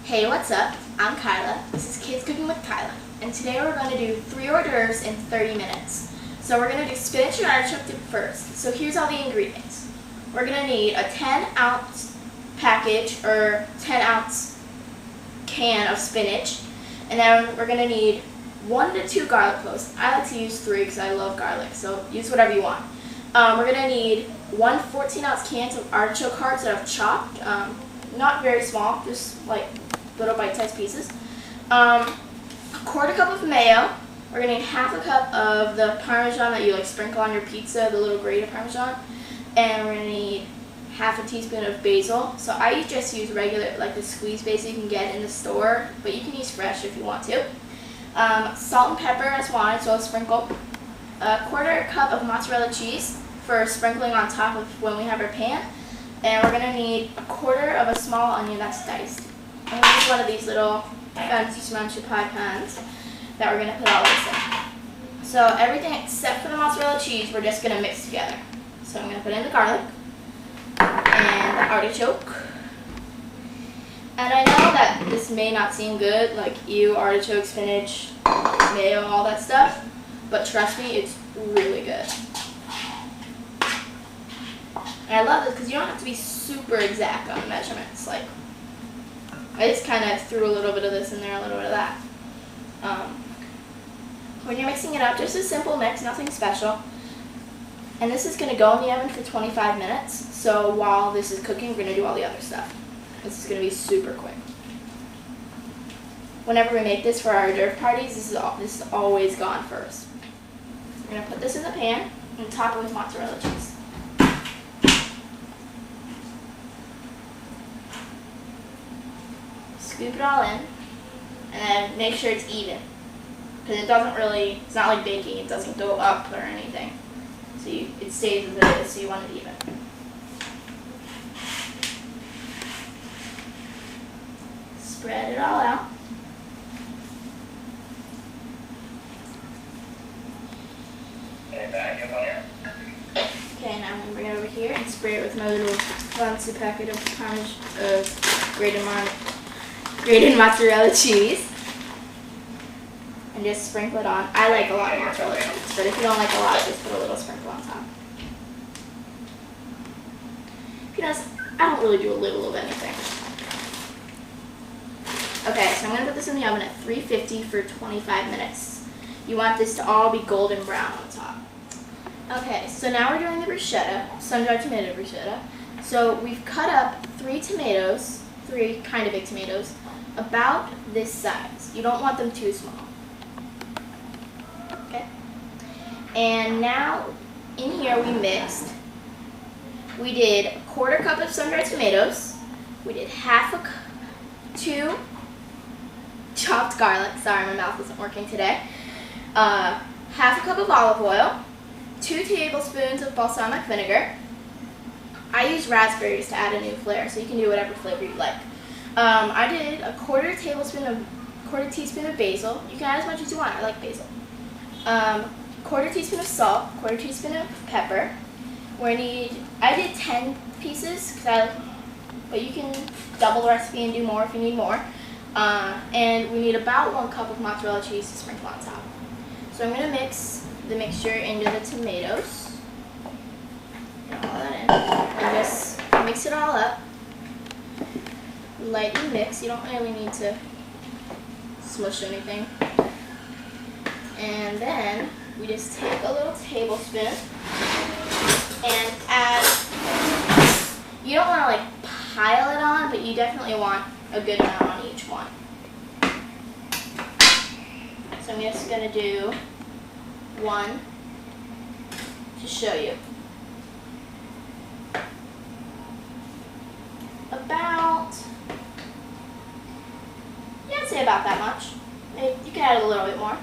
Hey, what's up? I'm Kaila. This is Kids Cooking with Kaila, and today we're going to do 3 hors d'oeuvres in 30 minutes. So we're going to do spinach and artichoke dip first. So here's all the ingredients. We're going to need a 10-ounce package or 10-ounce can of spinach, and then we're going to need 1 to 2 garlic cloves. I like to use 3 because I love garlic, so use whatever you want. We're going to need 1 14-ounce can of artichoke hearts that I've chopped. Not very small, just like little bite-sized pieces. A quarter cup of mayo. We're gonna need half a cup of the Parmesan that you like sprinkle on your pizza, the little grated Parmesan, and we're gonna need half a teaspoon of basil. So I just use regular, like the squeezed basil you can get in the store, but you can use fresh if you want to. Salt and pepper as wanted, so I'll sprinkle. A quarter cup of mozzarella cheese for sprinkling on top of when we have our pan. And we're gonna need a quarter of a small onion that's diced. And we use one of these little fancy smunchy pie pans that we're going to put all this in. So everything except for the mozzarella cheese, we're just going to mix together. So I'm going to put in the garlic and the artichoke. And I know that this may not seem good, like artichoke, spinach, mayo, all that stuff, but trust me, it's really good. And I love this because you don't have to be super exact on the measurements. Like, I just kind of threw a little bit of this in there, a little bit of that. When you're mixing it up, just a simple mix, nothing special. And this is going to go in the oven for 25 minutes. So while this is cooking, we're going to do all the other stuff. This is going to be super quick. Whenever we make this for our hors d'oeuvre parties, this is always gone first. We're going to put this in the pan and top it with mozzarella cheese. Scoop it all in, and then make sure it's even, because it's not like baking, it doesn't go up or anything, so it stays as it is, so you want it even. Spread it all out. Okay, now I'm going to bring it over here and spray it with my little fancy packet of grated mozzarella cheese, and just sprinkle it on. I like a lot of mozzarella cheese, but if you don't like a lot, just put a little sprinkle on top. If you notice, I don't really do a little of anything. Okay, so I'm going to put this in the oven at 350 for 25 minutes. You want this to all be golden brown on top. Okay, so now we're doing the bruschetta, sun-dried tomato bruschetta. So we've cut up 3 tomatoes, 3 kind of big tomatoes, about this size. You don't want them too small. Okay? And now in here we mixed. We did a quarter cup of sun-dried tomatoes. We did 2 chopped garlic. Sorry, my mouth isn't working today. Half a cup of olive oil. 2 tablespoons of balsamic vinegar. I use raspberries to add a new flair, so you can do whatever flavor you like. I did a quarter teaspoon of basil. You can add as much as you want. I like basil. Quarter teaspoon of salt. Quarter teaspoon of pepper. I did 10 pieces, but you can double the recipe and do more if you need more. And we need about 1 cup of mozzarella cheese to sprinkle on top. So I'm going to mix the mixture into the tomatoes. Get all that in. And just mix it all up. Lightly mix. You don't really need to smush anything. And then we just take a little tablespoon and add, you don't want to like pile it on, but you definitely want a good amount on each one. So I'm just going to do 1 to show you. I'd say about that much. You can add a little bit more.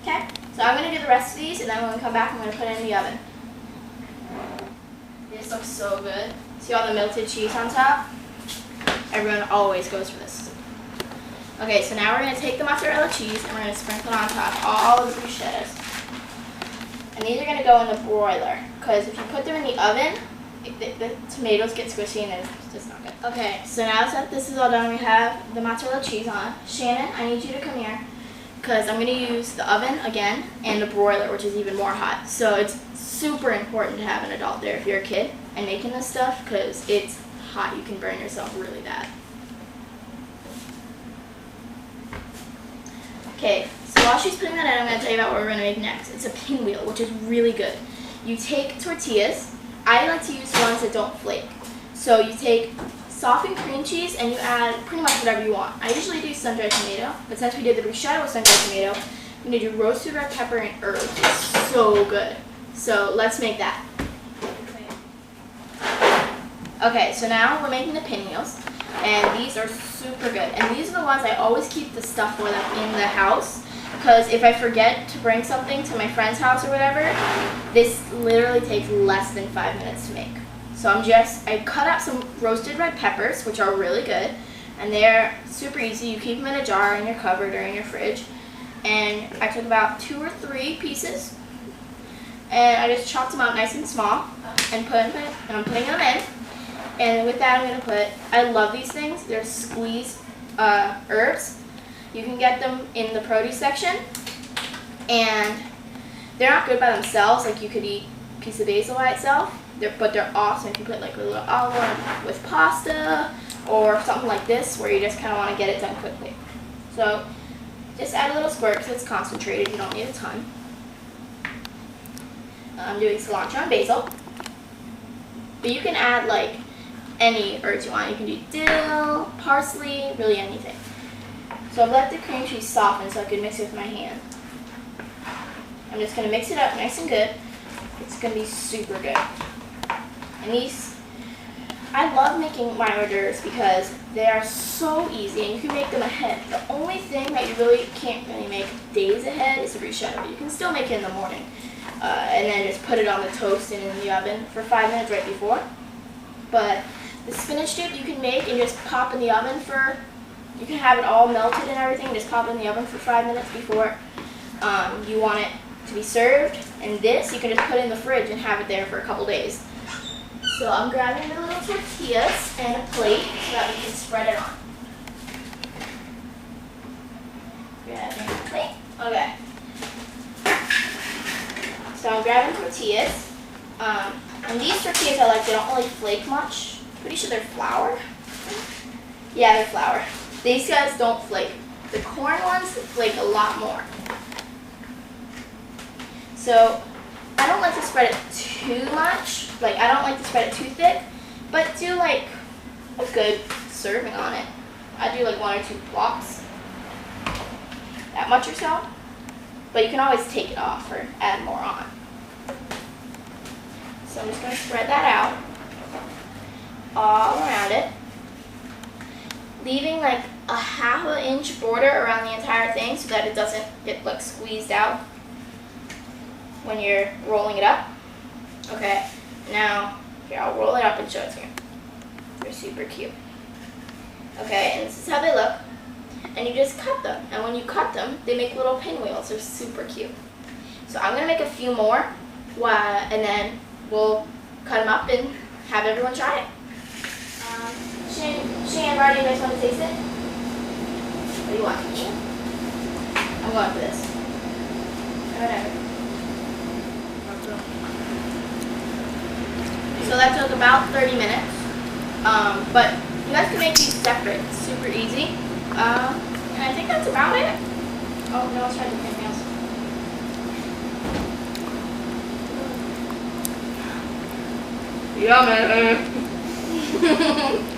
Okay, so I'm going to do the rest of these, and then when we come back, I'm going to put it in the oven. This looks so good. See all the melted cheese on top? Everyone always goes for this. Okay, so now we're going to take the mozzarella cheese, and we're going to sprinkle it on top all of the bruschettas. And these are going to go in the broiler, because if you put them in the oven, the tomatoes get squishy and it's just not good. Okay, so now that this is all done, we have the mozzarella cheese on. Shannon, I need you to come here because I'm going to use the oven again and the broiler, which is even more hot. So it's super important to have an adult there if you're a kid and making this stuff because it's hot. You can burn yourself really bad. Okay, so while she's putting that in, I'm going to tell you about what we're going to make next. It's a pinwheel, which is really good. You take tortillas. I like to use ones that don't flake. So you take softened cream cheese and you add pretty much whatever you want. I usually do sun-dried tomato, but since we did the bruschetta with sun-dried tomato, I'm going to do roasted red pepper and herbs. It's so good. So let's make that. Okay, so now we're making the pinwheels, and these are super good. And these are the ones I always keep the stuff for them in the house, because if I forget to bring something to my friend's house or whatever, this literally takes less than 5 minutes to make. So I cut up some roasted red peppers, which are really good, and they're super easy. You keep them in a jar in your cupboard or in your fridge. And I took about 2 or 3 pieces, and I just chopped them up nice and small, and I'm putting them in. And with that, I'm going to put, I love these things. They're squeezed herbs. You can get them in the produce section, and they're not good by themselves. Like you could eat a piece of basil by itself, but they're awesome if you put like a little olive oil with pasta or something like this where you just kind of want to get it done quickly. So just add a little squirt because it's concentrated. You don't need a ton. I'm doing cilantro and basil, but you can add like any herbs you want. You can do dill, parsley, really anything. So I've let the cream cheese soften so I can mix it with my hand. I'm just going to mix it up nice and good. It's going to be super good. And these, I love making my hors d'oeuvres because they are so easy and you can make them ahead. The only thing that you really can't really make days ahead is the bruschetta. You can still make it in the morning and then just put it on the toast and in the oven for 5 minutes right before. But the spinach dip you can make and just pop in the oven for, you can have it all melted and everything, just pop it in the oven for 5 minutes before you want it to be served. And this you can just put in the fridge and have it there for a couple days. So I'm grabbing the little tortillas and a plate so that we can spread it on. Grabbing a plate. Okay. So I'm grabbing tortillas. And these tortillas I like, they don't really flake much. Pretty sure they're flour. Yeah, they're flour. These guys don't flake. The corn ones flake a lot more. So I don't like to spread it too much. Like I don't like to spread it too thick, but do like a good serving on it. I do like 1 or 2 blocks, that much or so. But you can always take it off or add more on. So I'm just going to spread that out all around it, leaving like a ½ inch border around the entire thing so that it doesn't get like squeezed out when you're rolling it up. Okay, now here I'll roll it up and show it to you. They're super cute. Okay, and this is how they look. And you just cut them, and when you cut them, they make little pinwheels. They're super cute. So I'm gonna make a few more, and then we'll cut them up and have everyone try it. Shane, Brady, you guys want to taste it? What do you want? I'm going for this. Whatever. So that took about 30 minutes. But you guys can make these separate. It's super easy. And I think that's about it. Oh, no, let's try the pinwheels. Yummy.